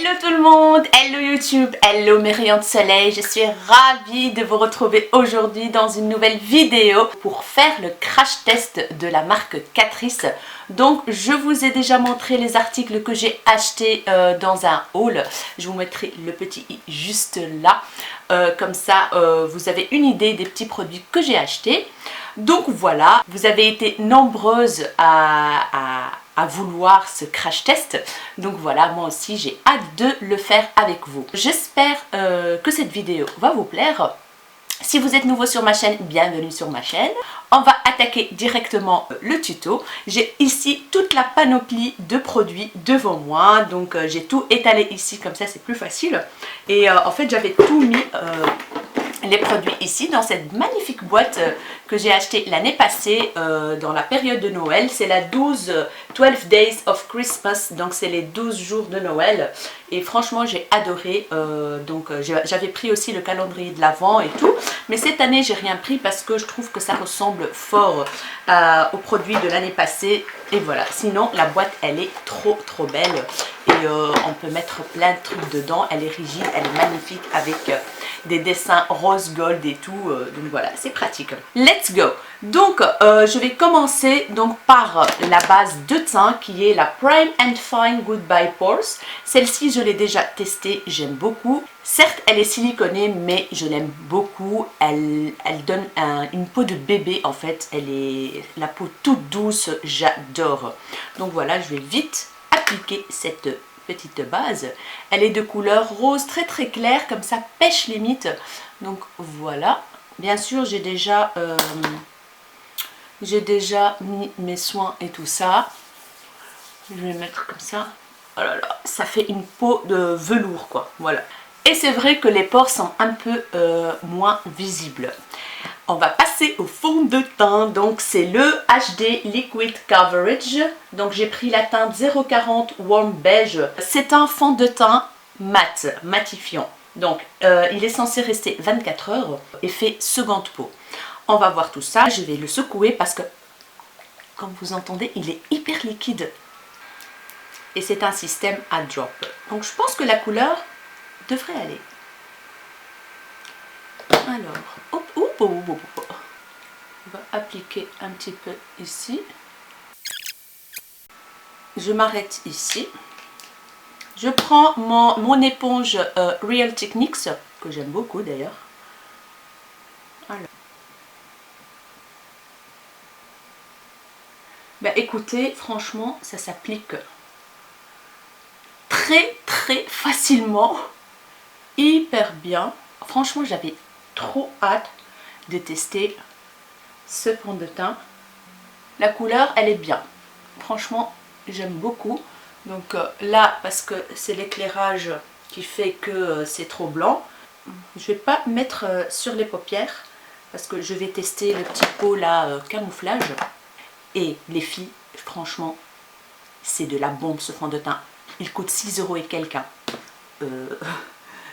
Hello tout le monde, hello YouTube, hello mes rayons de soleil, je suis ravie de vous retrouver aujourd'hui dans une nouvelle vidéo pour faire le crash test de la marque Catrice. Donc je vous ai déjà montré les articles que j'ai achetés dans un haul, je vous mettrai le petit i juste là, comme ça vous avez une idée des petits produits que j'ai achetés. Donc voilà, vous avez été nombreuses à vouloir ce crash test, donc voilà, moi aussi j'ai hâte de le faire avec vous. J'espère que cette vidéo va vous plaire. Si vous êtes nouveau sur ma chaîne, bienvenue sur ma chaîne. On va attaquer directement le tuto. J'ai ici toute la panoplie de produits devant moi, donc j'ai tout étalé ici, comme ça c'est plus facile. Et en fait j'avais tout mis les produits ici dans cette magnifique boîte que j'ai achetée l'année passée dans la période de Noël. C'est la 12 Days of Christmas, donc c'est les 12 jours de Noël. Et franchement j'ai adoré, j'avais pris aussi le calendrier de l'Avent et tout. Mais cette année j'ai rien pris parce que je trouve que ça ressemble fort aux produits de l'année passée. Et voilà, sinon la boîte elle est trop belle. Et on peut mettre plein de trucs dedans, elle est rigide, elle est magnifique avec des dessins rose gold et tout, donc voilà, c'est pratique. Let's go. Donc je vais commencer donc par la base de teint qui est la Prime and Fine Goodbye Pores. Celle-ci je l'ai déjà testée, j'aime beaucoup. Certes elle est siliconée mais je l'aime beaucoup, elle donne une peau de bébé en fait, elle est la peau toute douce, j'adore. Donc voilà, je vais vite appliquer cette petite base. Elle est de couleur rose très claire, comme ça pêche limite. Donc voilà, bien sûr j'ai déjà mis mes soins et tout ça. Je vais mettre comme ça. Oh là là, ça fait une peau de velours quoi, voilà. Et c'est vrai que les pores sont un peu moins visibles. On va passer au fond de teint, donc c'est le HD Liquid Coverage. Donc j'ai pris la teinte 040 Warm Beige. C'est un fond de teint mat, matifiant. Donc il est censé rester 24 heures, effet seconde peau. On va voir tout ça, je vais le secouer parce que, comme vous entendez, il est hyper liquide. Et c'est un système à drop. Donc je pense que la couleur devrait aller. Alors, hop, hop, hop, hop, hop. On va appliquer un petit peu ici. Je m'arrête ici. Je prends mon éponge Real Techniques, que j'aime beaucoup d'ailleurs. Alors. Ben, écoutez, franchement, ça s'applique très facilement. Hyper bien. Franchement, j'avais trop hâte de tester ce fond de teint. La couleur elle est bien, franchement j'aime beaucoup. Donc là, parce que c'est l'éclairage qui fait que c'est trop blanc, je vais pas mettre sur les paupières parce que je vais tester le petit pot là camouflage. Et les filles, franchement c'est de la bombe ce fond de teint. Il coûte 6 € et quelques,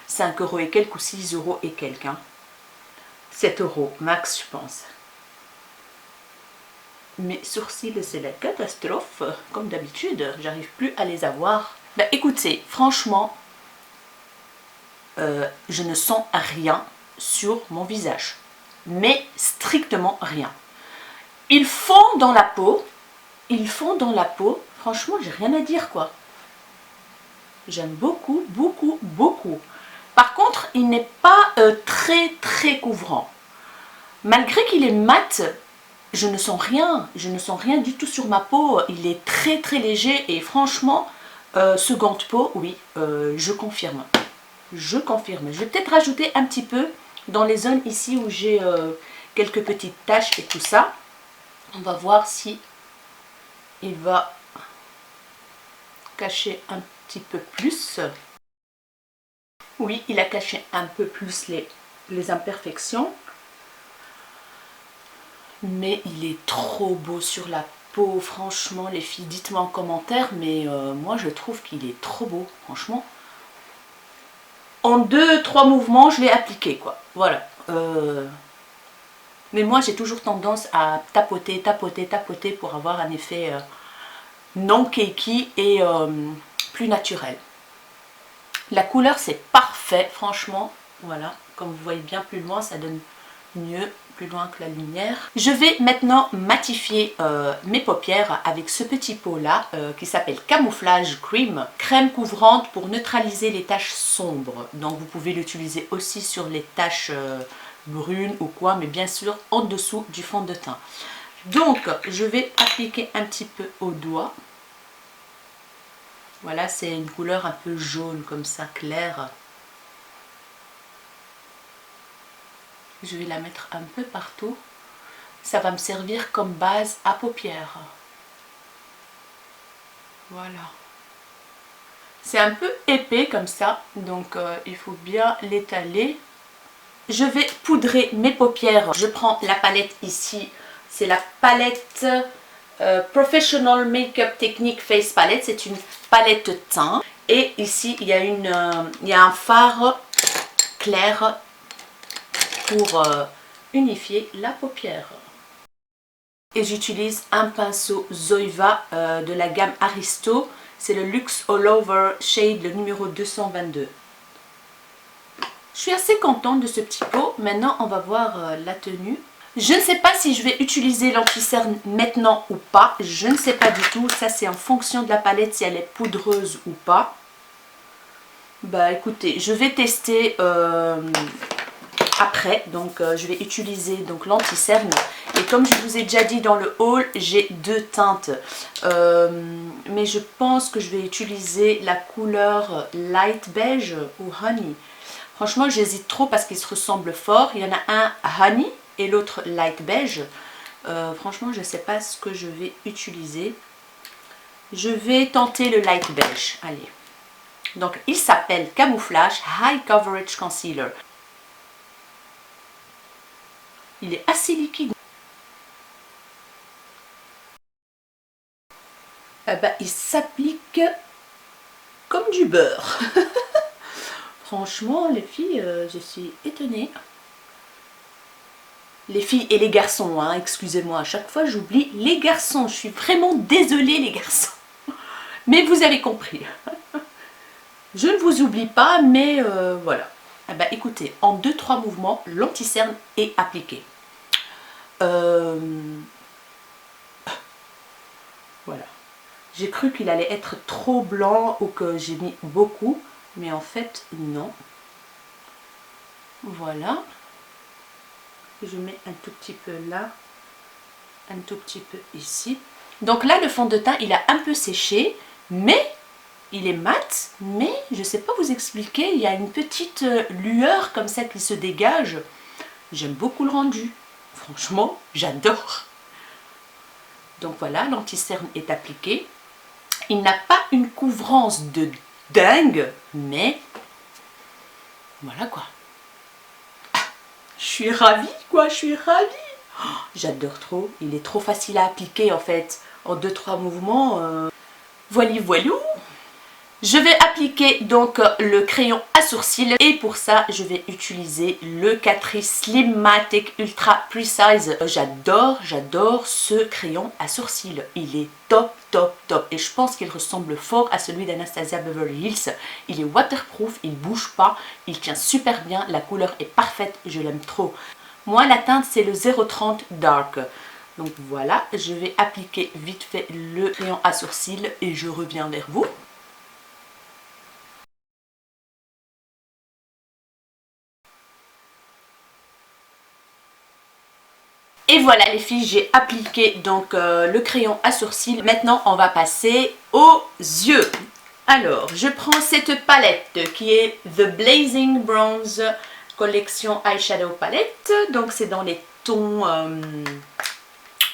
5 € et quelques ou 6 € et quelques, 7 € max je pense. Mes sourcils c'est la catastrophe, comme d'habitude, j'arrive plus à les avoir. Ben, écoutez, franchement, je ne sens rien sur mon visage, mais strictement rien. Ils font dans la peau, franchement j'ai rien à dire quoi. J'aime beaucoup. Par contre, il n'est pas très couvrant. Malgré qu'il est mat, je ne sens rien du tout sur ma peau. Il est très léger et franchement, seconde peau, oui, je confirme. Je vais peut-être rajouter un petit peu dans les zones ici où j'ai quelques petites taches et tout ça. On va voir si il va cacher un petit peu plus. Oui, il a caché un peu plus les imperfections. Mais il est trop beau sur la peau, franchement les filles, dites-moi en commentaire, mais moi je trouve qu'il est trop beau, franchement. En 2-3 mouvements, je l'ai appliqué quoi, voilà. Mais moi j'ai toujours tendance à tapoter pour avoir un effet non cakey et plus naturel. La couleur c'est parfait, franchement. Voilà, comme vous voyez bien plus loin, ça donne mieux, plus loin que la lumière. Je vais maintenant matifier mes paupières avec ce petit pot là qui s'appelle Camouflage Cream, crème couvrante pour neutraliser les taches sombres. Donc vous pouvez l'utiliser aussi sur les taches brunes ou quoi, mais bien sûr en dessous du fond de teint. Donc je vais appliquer un petit peu au doigt. Voilà, c'est une couleur un peu jaune comme ça, claire. Je vais la mettre un peu partout. Ça va me servir comme base à paupières. Voilà. C'est un peu épais comme ça, donc il faut bien l'étaler. Je vais poudrer mes paupières. Je prends la palette ici. C'est la palette Professional Makeup Technique Face Palette. C'est une palette teint. Et ici, il y a un fard clair pour unifier la paupière. Et j'utilise un pinceau Zoeva de la gamme Aristo. C'est le Luxe All Over Shade, le numéro 222. Je suis assez contente de ce petit pot. Maintenant, on va voir la tenue. Je ne sais pas si je vais utiliser l'anti-cerne maintenant ou pas. Je ne sais pas du tout. Ça, c'est en fonction de la palette, si elle est poudreuse ou pas. Bah écoutez, je vais tester après. Donc, je vais utiliser l'anti-cerne. Et comme je vous ai déjà dit dans le haul, j'ai deux teintes. Mais je pense que je vais utiliser la couleur Light Beige ou Honey. Franchement, j'hésite trop parce qu'ils se ressemblent fort. Il y en a un Honey et l'autre Light Beige. Franchement, je ne sais pas ce que je vais utiliser. Je vais tenter le Light Beige. Allez. Donc, il s'appelle Camouflage High Coverage Concealer. Il est assez liquide. Il s'applique comme du beurre. Franchement, les filles, je suis étonnée. Les filles et les garçons, hein, excusez-moi, à chaque fois j'oublie les garçons. Je suis vraiment désolée les garçons. Mais vous avez compris. Je ne vous oublie pas, mais voilà. Écoutez, en 2-3 mouvements, l'anti-cerne est appliqué. Voilà. J'ai cru qu'il allait être trop blanc ou que j'ai mis beaucoup. Mais en fait, non. Voilà. Je mets un tout petit peu là. Un tout petit peu ici. Donc là, le fond de teint, il a un peu séché. Mais il est mat. Mais je ne sais pas vous expliquer. Il y a une petite lueur comme ça qui se dégage. J'aime beaucoup le rendu. Franchement, j'adore. Donc voilà, l'anti-cerne est appliqué. Il n'a pas une couvrance de dingue, mais voilà quoi. Ah, je suis ravie quoi, je suis ravie. Oh, j'adore trop, il est trop facile à appliquer en fait. En 2-3 mouvements, voilà voilou. Je vais appliquer donc le crayon à sourcils et pour ça je vais utiliser le Catrice Slimmatic Ultra Precise. J'adore ce crayon à sourcils. Il est top et je pense qu'il ressemble fort à celui d'Anastasia Beverly Hills. Il est waterproof, il bouge pas, il tient super bien, la couleur est parfaite, je l'aime trop. Moi la teinte c'est le 030 Dark. Donc voilà, je vais appliquer vite fait le crayon à sourcils et je reviens vers vous. Et voilà les filles, j'ai appliqué donc le crayon à sourcils. Maintenant, on va passer aux yeux. Alors, je prends cette palette qui est The Blazing Bronze collection Eyeshadow Palette. Donc, c'est dans les tons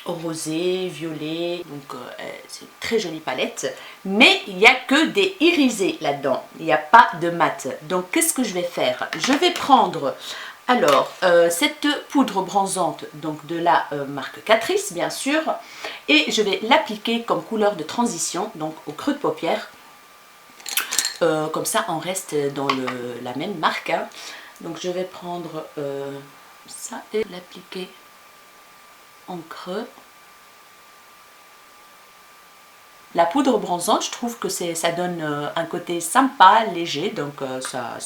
rosé, violet. Donc, c'est une très jolie palette. Mais il n'y a que des irisés là-dedans. Il n'y a pas de mat. Donc, qu'est-ce que je vais faire? Je vais prendre... Alors, cette poudre bronzante, donc de la marque Catrice, bien sûr, et je vais l'appliquer comme couleur de transition, donc au creux de paupière. Comme ça, on reste dans la même marque. Hein. Donc, je vais prendre ça et l'appliquer en creux. La poudre bronzante, je trouve que ça donne un côté sympa, léger, donc ça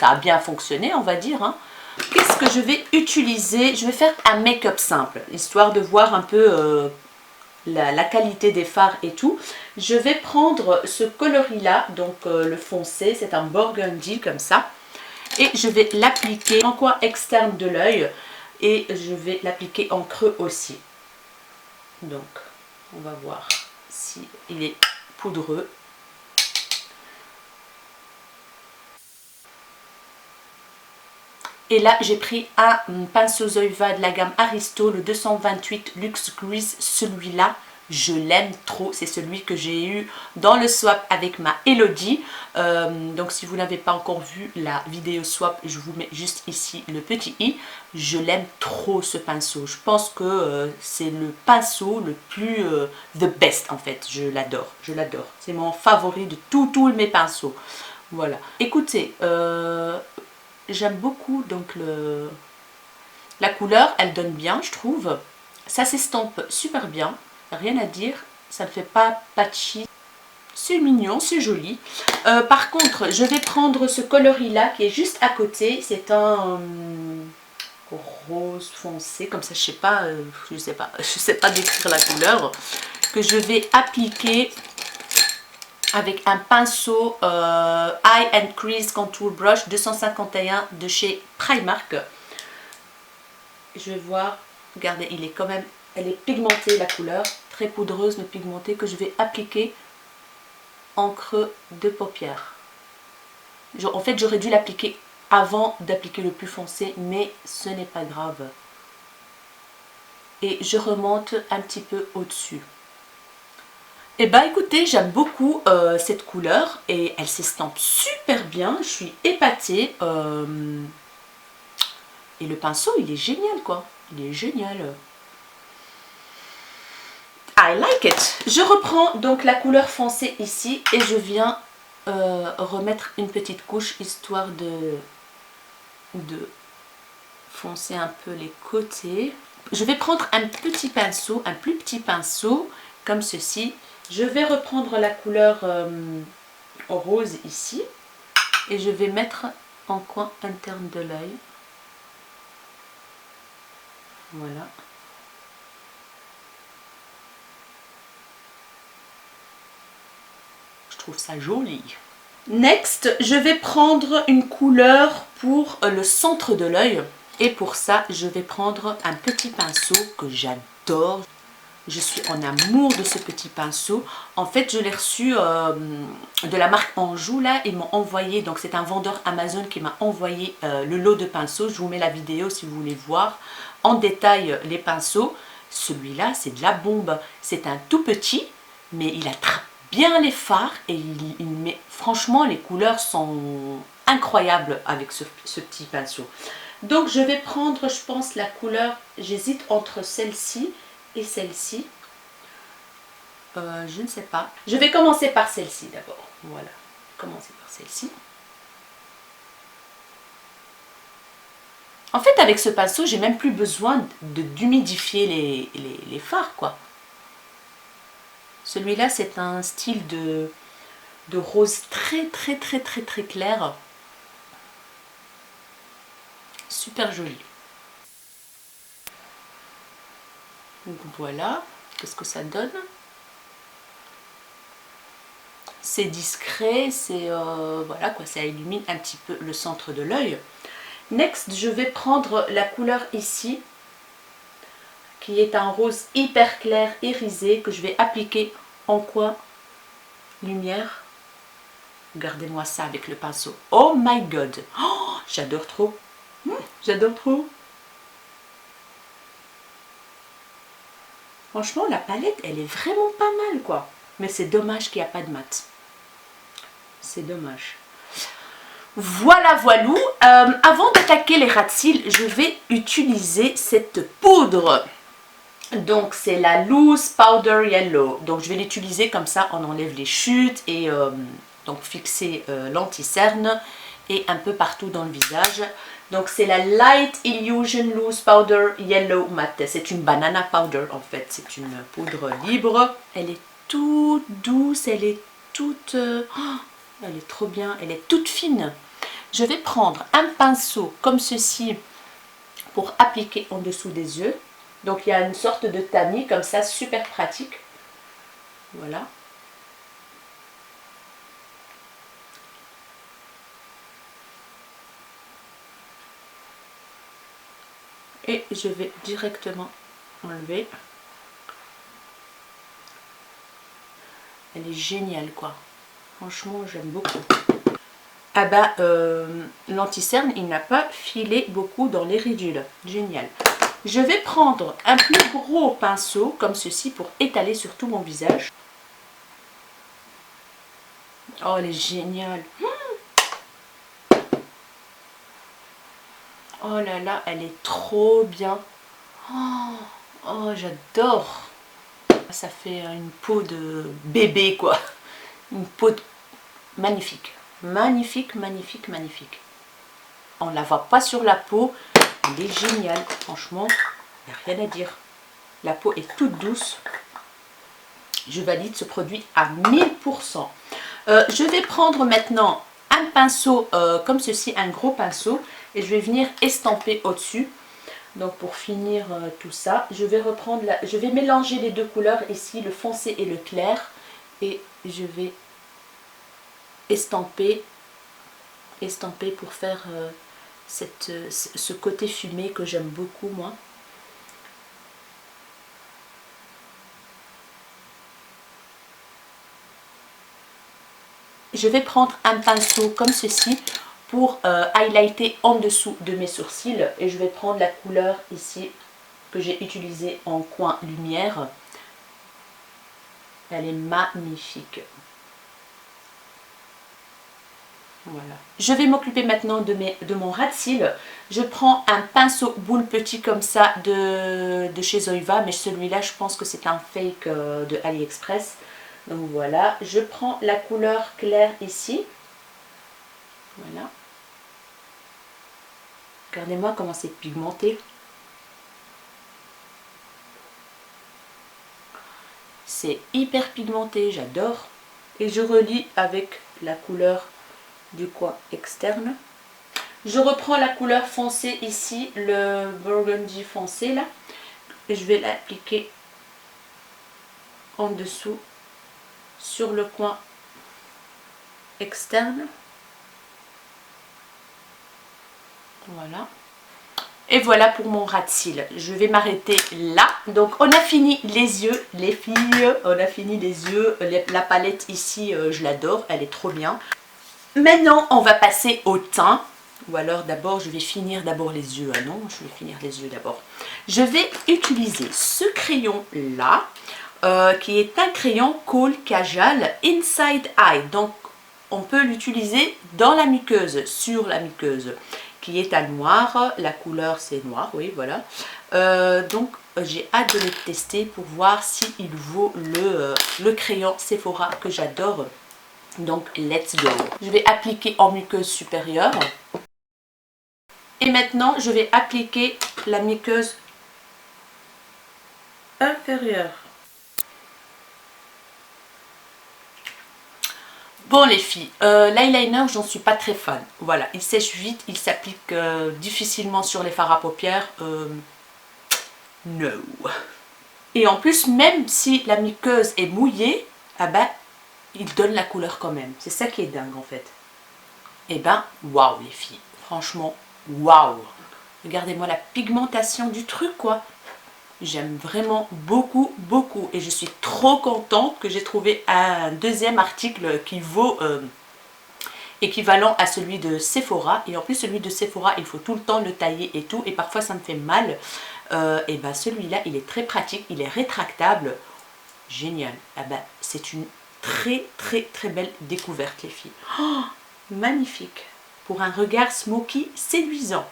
a bien fonctionné, on va dire. Hein. Qu'est-ce que je vais utiliser? Je vais faire un make-up simple, histoire de voir un peu la qualité des fards et tout. Je vais prendre ce coloris-là, donc le foncé, c'est un burgundy comme ça. Et je vais l'appliquer en coin externe de l'œil et je vais l'appliquer en creux aussi. Donc, on va voir si il est poudreux. Et là, j'ai pris un pinceau Zoeva de la gamme Aristo, le 228 Luxe Grease. Celui-là, je l'aime trop. C'est celui que j'ai eu dans le swap avec ma Elodie. Donc, si vous n'avez pas encore vu la vidéo swap, je vous mets juste ici le petit i. Je l'aime trop ce pinceau. Je pense que c'est le pinceau le plus the best en fait. Je l'adore, je l'adore. C'est mon favori de tous mes pinceaux. Voilà. Écoutez, j'aime beaucoup donc la couleur, elle donne bien, je trouve. Ça s'estompe super bien, rien à dire. Ça ne fait pas patchy. C'est mignon, c'est joli. Par contre, je vais prendre ce coloris-là qui est juste à côté. C'est un rose foncé, comme ça, je sais pas décrire la couleur. Que je vais appliquer avec un pinceau Eye and Crease Contour Brush 251 de chez Primark. Je vais voir, regardez, elle est pigmentée la couleur, très poudreuse mais pigmentée, que je vais appliquer en creux de paupière. En fait, j'aurais dû l'appliquer avant d'appliquer le plus foncé, mais ce n'est pas grave. Et je remonte un petit peu au-dessus. Et bah écoutez, j'aime beaucoup cette couleur et elle s'estampe super bien, je suis épatée. Et le pinceau, il est génial quoi, il est génial. I like it. Je reprends donc la couleur foncée ici et je viens remettre une petite couche histoire de foncer un peu les côtés. Je vais prendre un petit pinceau, un plus petit pinceau comme ceci. Je vais reprendre la couleur rose ici et je vais mettre en coin interne de l'œil. Voilà. Je trouve ça joli. Next, je vais prendre une couleur pour le centre de l'œil. Et pour ça, je vais prendre un petit pinceau que j'adore. Je suis en amour de ce petit pinceau. En fait, je l'ai reçu de la marque Anjou. Là, ils m'ont envoyé, donc c'est un vendeur Amazon qui m'a envoyé le lot de pinceaux. Je vous mets la vidéo si vous voulez voir en détail les pinceaux. Celui-là, c'est de la bombe. C'est un tout petit, mais il attrape bien les fards et il met, franchement, les couleurs sont incroyables avec ce petit pinceau. Donc, je vais prendre, je pense, la couleur, j'hésite entre celle-ci et celle-ci, je ne sais pas. Je vais commencer par celle-ci d'abord. Voilà, commencer par celle-ci. En fait, avec ce pinceau, j'ai même plus besoin d'humidifier les fards, quoi. Celui-là, c'est un style de rose très clair. Super joli. Donc voilà, qu'est-ce que ça donne? C'est discret, c'est voilà quoi, ça illumine un petit peu le centre de l'œil. Next, je vais prendre la couleur ici, qui est un rose hyper clair irisé, que je vais appliquer en coin lumière. Regardez-moi ça avec le pinceau. Oh my god, oh, j'adore trop, j'adore trop. Franchement, la palette, elle est vraiment pas mal, quoi. Mais c'est dommage qu'il n'y a pas de mat. C'est dommage. Voilà, voilou. Avant d'attaquer les ras de cils, je vais utiliser cette poudre. Donc, c'est la Loose Powder Yellow. Donc, je vais l'utiliser comme ça. On enlève les chutes et donc fixer l'anti-cerne et un peu partout dans le visage. Donc c'est la Light Illusion Loose Powder Yellow Matte. C'est une banana powder en fait. C'est une poudre libre. Elle est toute douce, elle est toute... elle est trop bien, elle est toute fine. Je vais prendre un pinceau comme ceci pour appliquer en dessous des yeux. Donc il y a une sorte de tamis comme ça, super pratique. Voilà. Et je vais directement enlever. Elle est géniale quoi. Franchement, j'aime beaucoup. Ah bah, l'anti-cerne, il n'a pas filé beaucoup dans les ridules. Génial. Je vais prendre un plus gros pinceau, comme ceci, pour étaler sur tout mon visage. Oh, elle est géniale. Oh là là, elle est trop bien. Oh, oh j'adore. Ça fait une peau de bébé, quoi. Une peau magnifique. Magnifique, magnifique, magnifique. On ne la voit pas sur la peau. Elle est géniale. Franchement, il n'y a rien à dire. La peau est toute douce. Je valide ce produit à 1000%. Je vais prendre maintenant un pinceau comme ceci, un gros pinceau. Et je vais venir estamper au-dessus. Donc pour finir tout ça, je vais mélanger les deux couleurs ici, le foncé et le clair. Et je vais estamper pour faire ce côté fumé que j'aime beaucoup moi. Je vais prendre un pinceau comme ceci pour highlighter en dessous de mes sourcils et je vais prendre la couleur ici que j'ai utilisée en coin lumière. Elle est magnifique. Voilà. Je vais m'occuper maintenant de mon ras de cils. Je prends un pinceau boule petit comme ça de chez Zoeva, mais celui-là je pense que c'est un fake de AliExpress. Donc voilà, je prends la couleur claire ici. Voilà. Regardez-moi comment c'est pigmenté. C'est hyper pigmenté, j'adore. Et je relie avec la couleur du coin externe. Je reprends la couleur foncée ici, le burgundy foncé là. Et je vais l'appliquer en dessous sur le coin externe. Voilà. Et voilà pour mon ras de cils. Je vais m'arrêter là. Donc on a fini les yeux, les filles. On a fini les yeux. La palette ici, je l'adore. Elle est trop bien. Maintenant, on va passer au teint. Ou alors d'abord, je vais finir d'abord les yeux. Ah non, je vais finir les yeux d'abord. Je vais utiliser ce crayon-là, qui est un crayon Kohl Kajal Inside Eye. Donc, on peut l'utiliser dans la muqueuse, sur la muqueuse, qui est à noir. La couleur, c'est noir, oui, voilà. Donc, j'ai hâte de le tester pour voir s'il vaut le crayon Sephora que j'adore. Donc, let's go. Je vais appliquer en muqueuse supérieure. Et maintenant, je vais appliquer la muqueuse inférieure. Bon les filles, l'eyeliner, j'en suis pas très fan. Voilà, il sèche vite, il s'applique difficilement sur les fards à paupières. No. Et en plus, même si la muqueuse est mouillée, ah ben, il donne la couleur quand même. C'est ça qui est dingue en fait. Et ben, waouh les filles. Franchement, waouh. Regardez-moi la pigmentation du truc quoi. J'aime vraiment beaucoup, beaucoup. Et je suis trop contente que j'ai trouvé un deuxième article qui vaut équivalent à celui de Sephora. Et en plus, celui de Sephora, il faut tout le temps le tailler et tout. Et parfois, ça me fait mal. Et ben celui-là, il est très pratique. Il est rétractable. Génial. Ah ben, c'est une très, très, très belle découverte, les filles. Oh, magnifique. Pour un regard smoky séduisant.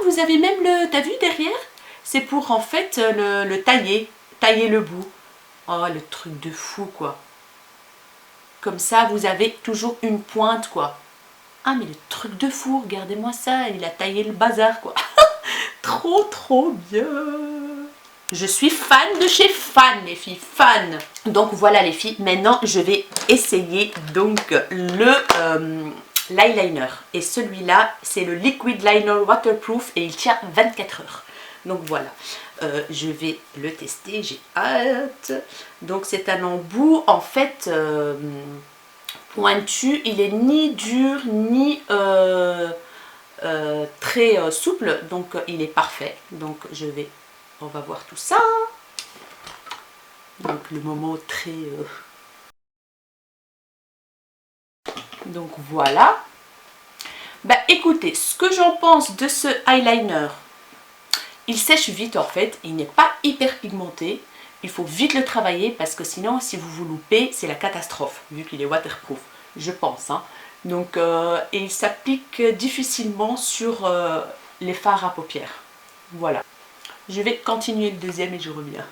Vous avez même le... T'as vu derrière? C'est pour en fait le tailler. Tailler le bout. Oh, le truc de fou quoi. Comme ça, vous avez toujours une pointe quoi. Ah, mais le truc de fou, regardez-moi ça. Il a taillé le bazar quoi. trop bien. Je suis fan de chez Fan, les filles, fan. Donc voilà les filles, maintenant je vais essayer donc l'eyeliner. Et celui-là, c'est le Liquid Liner Waterproof et il tient 24 heures. Donc voilà, je vais le tester, j'ai hâte. Donc c'est un embout en fait pointu, il est ni dur ni très souple, donc il est parfait. Donc on va voir tout ça. Donc le moment très... Donc voilà. Bah écoutez, ce que j'en pense de ce eyeliner, il sèche vite en fait, il n'est pas hyper pigmenté. Il faut vite le travailler parce que sinon si vous vous loupez, c'est la catastrophe, vu qu'il est waterproof, je pense. Hein. Donc, et il s'applique difficilement sur les fards à paupières. Voilà. Je vais continuer le deuxième et je reviens.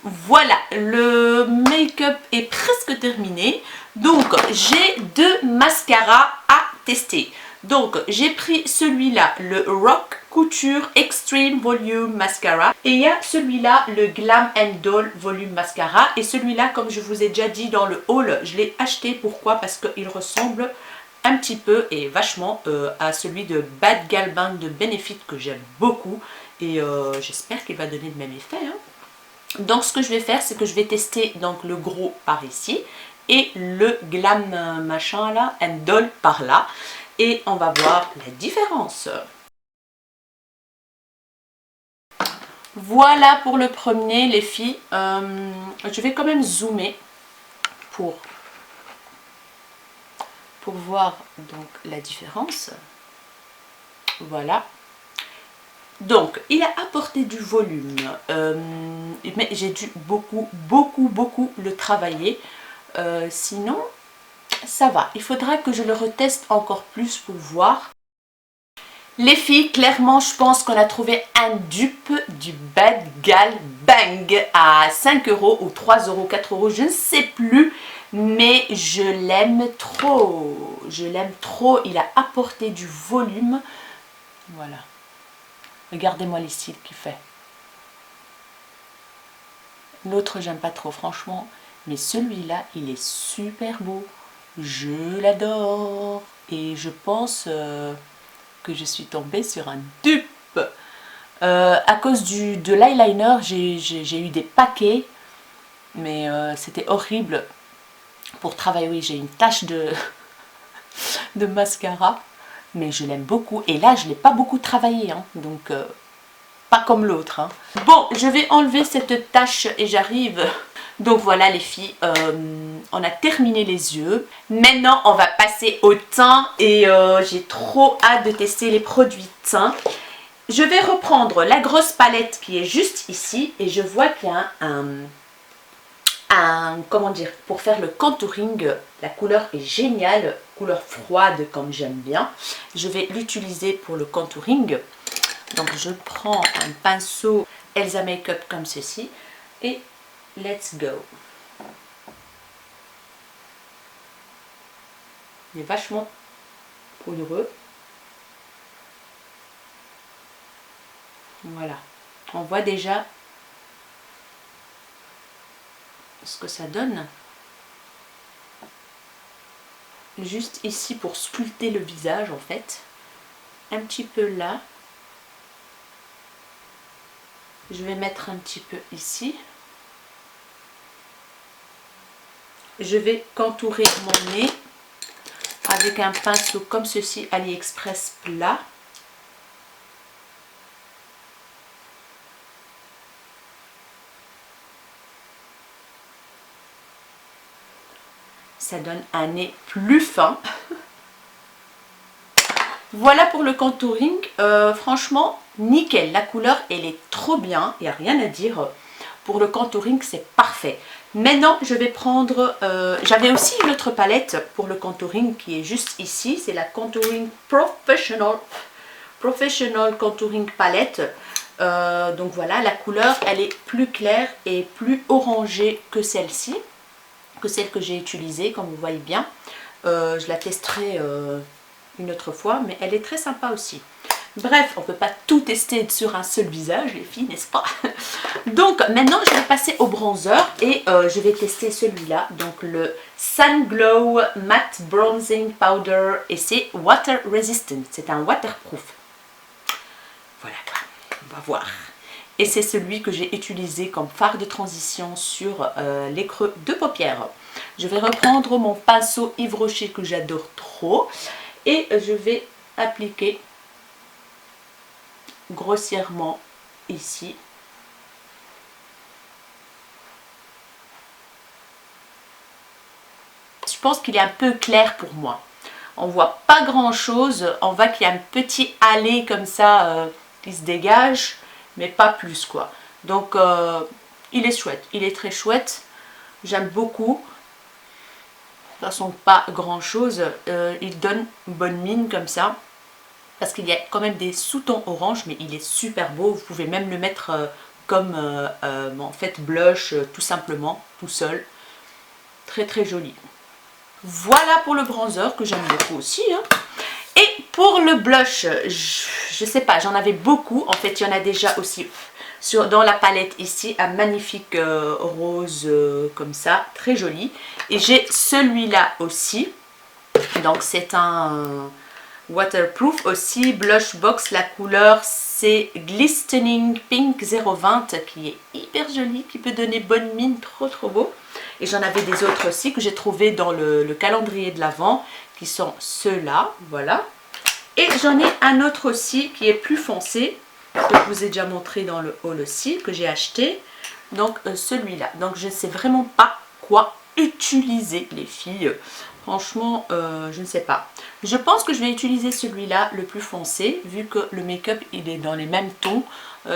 Voilà, le make-up est presque terminé. Donc, j'ai 2 mascaras à tester. Donc, j'ai pris celui-là, le Rock Couture Extreme Volume Mascara. Et il y a celui-là, le Glam Doll Volume Mascara. Et celui-là, comme je vous ai déjà dit dans le haul, je l'ai acheté. Pourquoi? Parce qu'il ressemble un petit peu et vachement à celui de Bad Gal Bang de Benefit que j'aime beaucoup. Et j'espère qu'il va donner le même effet. Hein. Donc ce que je vais faire, c'est que je vais tester donc le gros par ici et le Glam machin là, Doll par là. Et on va voir la différence. Voilà pour le premier les filles. Je vais quand même zoomer pour voir donc la différence. Voilà. Donc, il a apporté du volume, mais j'ai dû beaucoup le travailler. Sinon, ça va. Il faudra que je le reteste encore plus pour voir. Les filles, clairement, je pense qu'on a trouvé un dupe du Bad Gal Bang à 5 € ou 3 €, 4 €, je ne sais plus. Mais je l'aime trop. Je l'aime trop. Il a apporté du volume. Voilà. Regardez-moi les cils qu'il fait. L'autre, j'aime pas trop, franchement. Mais celui-là, il est super beau. Je l'adore. Et je pense que je suis tombée sur un dupe. À cause de l'eyeliner, j'ai eu des paquets. Mais c'était horrible. Pour travailler, oui, j'ai une tache de mascara. Mais je l'aime beaucoup. Et là, je ne l'ai pas beaucoup travaillé. Hein, donc, pas comme l'autre. Hein. Bon, je vais enlever cette tache et j'arrive. Donc voilà les filles, on a terminé les yeux. Maintenant, on va passer au teint. Et j'ai trop hâte de tester les produits teint. Je vais reprendre la grosse palette qui est juste ici. Et je vois qu'il y a comment dire, pour faire le contouring, la couleur est géniale, couleur froide comme j'aime bien. Je vais l'utiliser pour le contouring. Donc je prends un pinceau Elsa Makeup comme ceci et let's go. Il est vachement poudreux. Voilà, on voit déjà ce que ça donne. Juste ici pour sculpter le visage en fait. Un petit peu là. Je vais mettre un petit peu ici. Je vais contourer mon nez avec un pinceau comme ceci, AliExpress plat. Ça donne un nez plus fin. Voilà pour le contouring. Franchement, nickel. La couleur, elle est trop bien. Il n'y a rien à dire. Pour le contouring, c'est parfait. Maintenant, je vais prendre... j'avais aussi une autre palette pour le contouring qui est juste ici. C'est la Contouring Professional Contouring Palette. Donc voilà, la couleur, elle est plus claire et plus orangée que celle-ci. Que celle que j'ai utilisée, comme vous voyez bien. Je la testerai une autre fois, mais elle est très sympa aussi. Bref, on ne peut pas tout tester sur un seul visage, les filles, n'est-ce pas? Donc maintenant, je vais passer au bronzer et je vais tester celui-là. Donc le Sun Glow Matte Bronzing Powder et c'est Water Resistant. C'est un waterproof. Voilà, on va voir. Et c'est celui que j'ai utilisé comme fard de transition sur les creux de paupières. Je vais reprendre mon pinceau Yves Rocher que j'adore trop et je vais appliquer grossièrement ici. Je pense qu'il est un peu clair pour moi. On voit pas grand chose, on voit qu'il y a un petit allée comme ça qui se dégage, mais pas plus quoi. Donc il est chouette, il est très chouette, j'aime beaucoup. De toute façon pas grand chose, il donne une bonne mine comme ça. Parce qu'il y a quand même des sous-tons orange, mais il est super beau. Vous pouvez même le mettre comme en fait blush tout simplement, tout seul. Très très joli. Voilà pour le bronzer que j'aime beaucoup aussi. Hein. Et pour le blush, je sais pas, j'en avais beaucoup. En fait, il y en a déjà aussi dans la palette ici, un magnifique rose comme ça, très joli. Et j'ai celui-là aussi. Donc c'est un waterproof aussi, blush box, la couleur c'est Glistening Pink 020 qui est hyper joli, qui peut donner bonne mine, trop trop beau. Et j'en avais des autres aussi que j'ai trouvé dans le calendrier de l'Avent, qui sont ceux-là, voilà. Et j'en ai un autre aussi qui est plus foncé, que je vous ai déjà montré dans le haul aussi, que j'ai acheté. Donc celui-là, donc je ne sais vraiment pas quoi utiliser les filles. Franchement, je ne sais pas. Je pense que je vais utiliser celui-là, le plus foncé, vu que le make-up, il est dans les mêmes tons.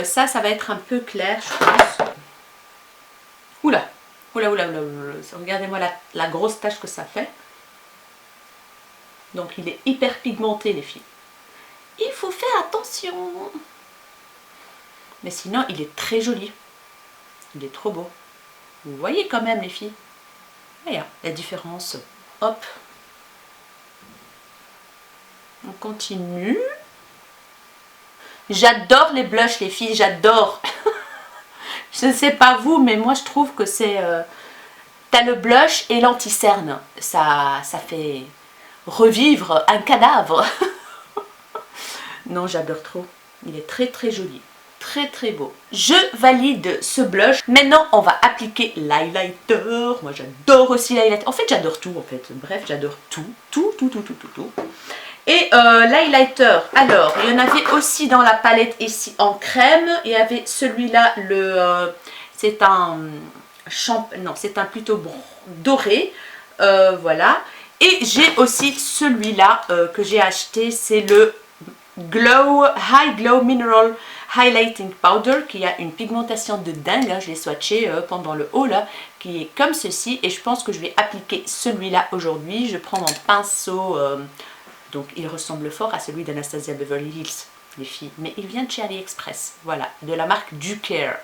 Ça va être un peu clair, je pense. Oula, oula, oula, oula, oula. Regardez-moi la grosse tache que ça fait. Donc, il est hyper pigmenté, les filles. Il faut faire attention. Mais sinon, il est très joli. Il est trop beau. Vous voyez quand même, les filles. Regarde la différence. Hop. On continue. J'adore les blushs, les filles, j'adore. Je ne sais pas vous, mais moi je trouve que c'est... t'as le blush et l'anti-cerne. Ça fait revivre un cadavre. Non, j'adore trop. Il est très très joli. Très très beau. Je valide ce blush. Maintenant, on va appliquer l'highlighter. Moi, j'adore aussi l'highlighter. En fait, j'adore tout, en fait. Bref, j'adore tout. Tout. Et l'highlighter, alors, il y en avait aussi dans la palette ici en crème. Il y avait celui-là, c'est un non, c'est un plutôt doré. Voilà. Et j'ai aussi celui-là que j'ai acheté. C'est le High Glow Mineral Highlighting Powder qui a une pigmentation de dingue, hein, je l'ai swatché pendant le haul, là, qui est comme ceci et je pense que je vais appliquer celui-là aujourd'hui. Je prends mon pinceau, donc il ressemble fort à celui d'Anastasia Beverly Hills, les filles, mais il vient de chez AliExpress, voilà, de la marque Ducare,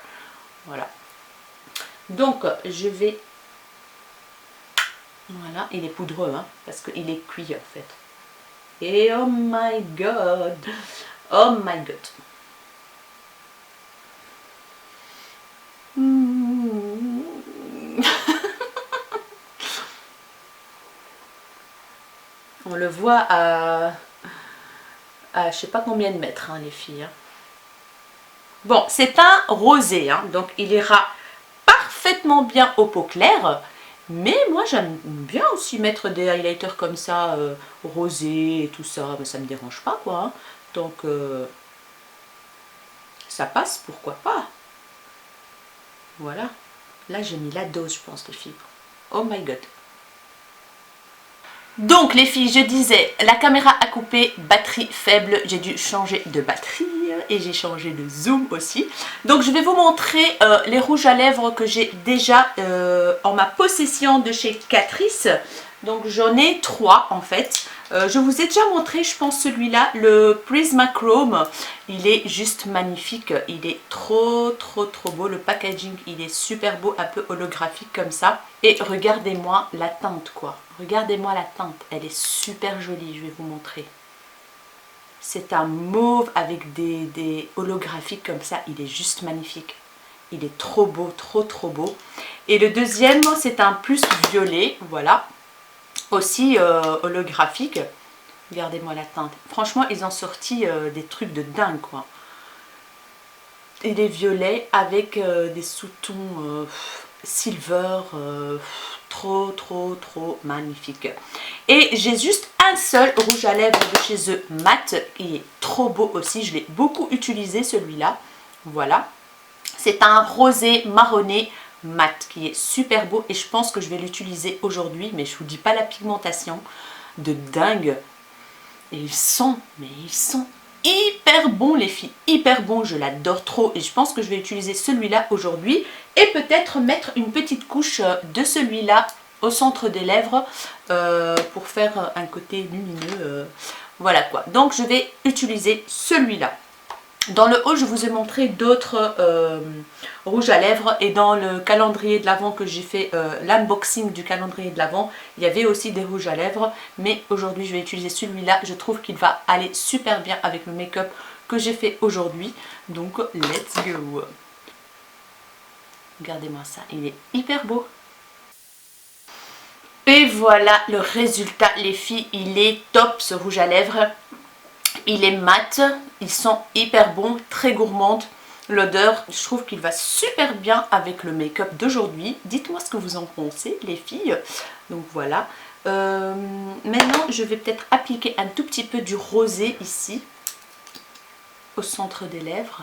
voilà. Donc je vais, voilà, il est poudreux, hein, parce qu'il est cuit en fait. Et oh my god, oh my god. On le voit à je sais pas combien de mètres, hein, les filles. Hein. Bon, c'est un rosé, hein, donc il ira parfaitement bien aux peaux claires. Mais moi j'aime bien aussi mettre des highlighters comme ça, rosés et tout ça, mais ça me dérange pas quoi. Hein. Donc ça passe, pourquoi pas. Voilà. Là j'ai mis la dose je pense les filles. Oh my god. Donc les filles, je disais, la caméra a coupé, batterie faible, j'ai dû changer de batterie et j'ai changé de zoom aussi. Donc je vais vous montrer les rouges à lèvres que j'ai déjà en ma possession de chez Catrice. Donc j'en ai 3 en fait. Je vous ai déjà montré, je pense, celui-là, le Prismachrome. Il est juste magnifique. Il est trop beau. Le packaging, il est super beau, un peu holographique comme ça. Et regardez-moi la teinte, quoi. Regardez-moi la teinte. Elle est super jolie, je vais vous montrer. C'est un mauve avec des holographiques comme ça. Il est juste magnifique. Il est trop beau, trop beau. Et le deuxième, c'est un plus violet, voilà. Aussi holographique. Regardez-moi la teinte. Franchement, ils ont sorti des trucs de dingue, quoi. Il est violet avec des sous-tons silver, trop magnifique. Et j'ai juste un seul rouge à lèvres de chez eux mat, qui est trop beau aussi. Je l'ai beaucoup utilisé, celui-là. Voilà. C'est un rosé marronné mat qui est super beau et je pense que je vais l'utiliser aujourd'hui, mais je vous dis pas la pigmentation de dingue. Et ils sont hyper bons les filles, hyper bons, je l'adore trop et je pense que je vais utiliser celui-là aujourd'hui et peut-être mettre une petite couche de celui-là au centre des lèvres pour faire un côté lumineux, voilà quoi. Donc je vais utiliser celui-là. Dans le haut, je vous ai montré d'autres rouges à lèvres et dans le calendrier de l'Avent que j'ai fait, l'unboxing du calendrier de l'Avent, il y avait aussi des rouges à lèvres. Mais aujourd'hui, je vais utiliser celui-là. Je trouve qu'il va aller super bien avec le make-up que j'ai fait aujourd'hui. Donc, let's go! Regardez-moi ça, il est hyper beau. Et voilà le résultat, les filles. Il est top ce rouge à lèvres. Il est mat, ils sont hyper bons, très gourmandes. L'odeur, je trouve qu'il va super bien avec le make-up d'aujourd'hui. Dites-moi ce que vous en pensez, les filles. Donc voilà. Maintenant, je vais peut-être appliquer un tout petit peu du rosé ici, au centre des lèvres.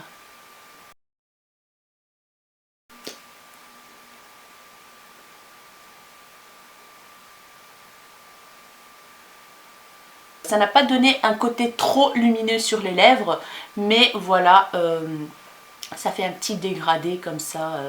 Ça n'a pas donné un côté trop lumineux sur les lèvres, mais voilà, ça fait un petit dégradé comme ça.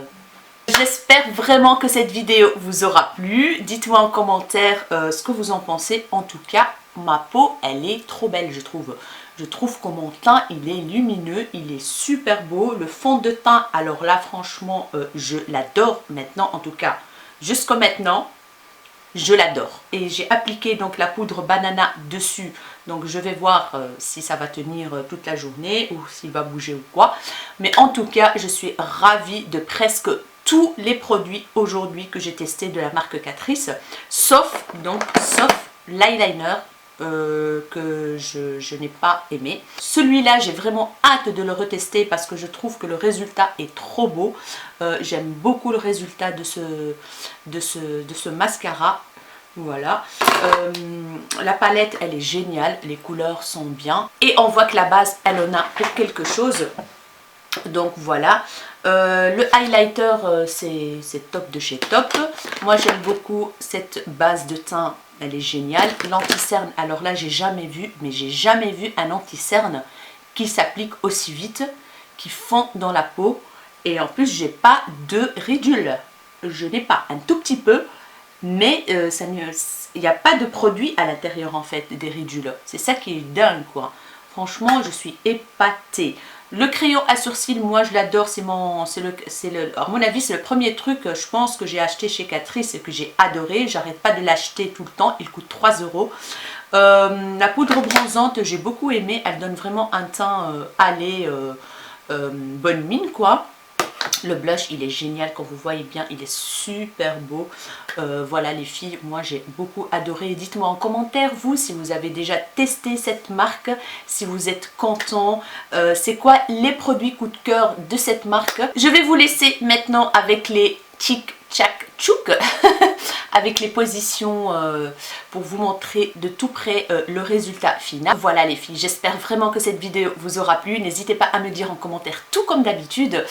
J'espère vraiment que cette vidéo vous aura plu. Dites-moi en commentaire ce que vous en pensez. En tout cas, ma peau, elle est trop belle, je trouve. Je trouve que mon teint, il est lumineux, il est super beau. Le fond de teint, alors là, franchement, je l'adore maintenant, en tout cas, jusqu'à maintenant. Je l'adore et j'ai appliqué donc la poudre banana dessus, donc je vais voir si ça va tenir toute la journée ou s'il va bouger ou quoi, mais en tout cas je suis ravie de presque tous les produits aujourd'hui que j'ai testé de la marque Catrice, sauf l'eyeliner que je n'ai pas aimé. Celui-là, j'ai vraiment hâte de le retester parce que je trouve que le résultat est trop beau. J'aime beaucoup le résultat de ce mascara. Voilà. La palette, elle est géniale. Les couleurs sont bien. Et on voit que la base, elle en a pour quelque chose. Donc voilà. Le highlighter, c'est top de chez top. Moi, j'aime beaucoup cette base de teint. Elle est géniale. L'anti-cerne, alors là, j'ai jamais vu, mais j'ai jamais vu un anti-cerne qui s'applique aussi vite, qui fond dans la peau. Et en plus, j'ai pas de ridules. Je n'ai pas, un tout petit peu, mais il n'y a pas de produit à l'intérieur en fait des ridules. C'est ça qui est dingue quoi. Franchement, je suis épatée. Le crayon à sourcils, moi je l'adore, à mon avis c'est le premier truc je pense que j'ai acheté chez Catrice et que j'ai adoré. J'arrête pas de l'acheter tout le temps, il coûte 3 €. La poudre bronzante, j'ai beaucoup aimé, elle donne vraiment un teint allé, bonne mine quoi. Le blush, il est génial, quand vous voyez bien, il est super beau. Voilà les filles, moi j'ai beaucoup adoré. Dites-moi en commentaire, vous, si vous avez déjà testé cette marque, si vous êtes content, c'est quoi les produits coup de cœur de cette marque. Je vais vous laisser maintenant avec les Tic Tac Chouk, avec les positions pour vous montrer de tout près le résultat final. Voilà les filles, j'espère vraiment que cette vidéo vous aura plu. N'hésitez pas à me dire en commentaire tout comme d'habitude.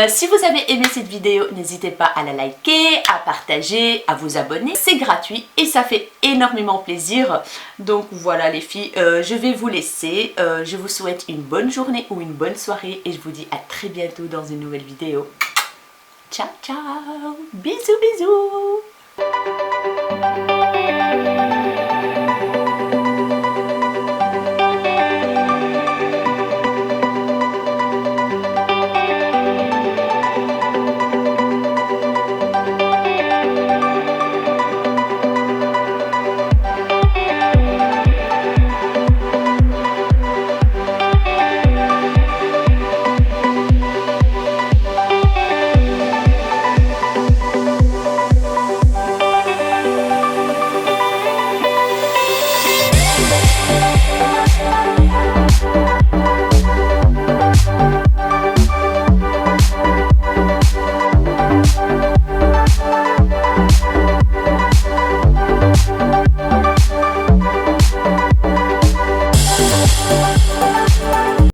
Si vous avez aimé cette vidéo, n'hésitez pas à la liker, à partager, à vous abonner. C'est gratuit et ça fait énormément plaisir. Donc voilà les filles, je vais vous laisser. Je vous souhaite une bonne journée ou une bonne soirée et je vous dis à très bientôt dans une nouvelle vidéo. Ciao ciao, bisous bisous.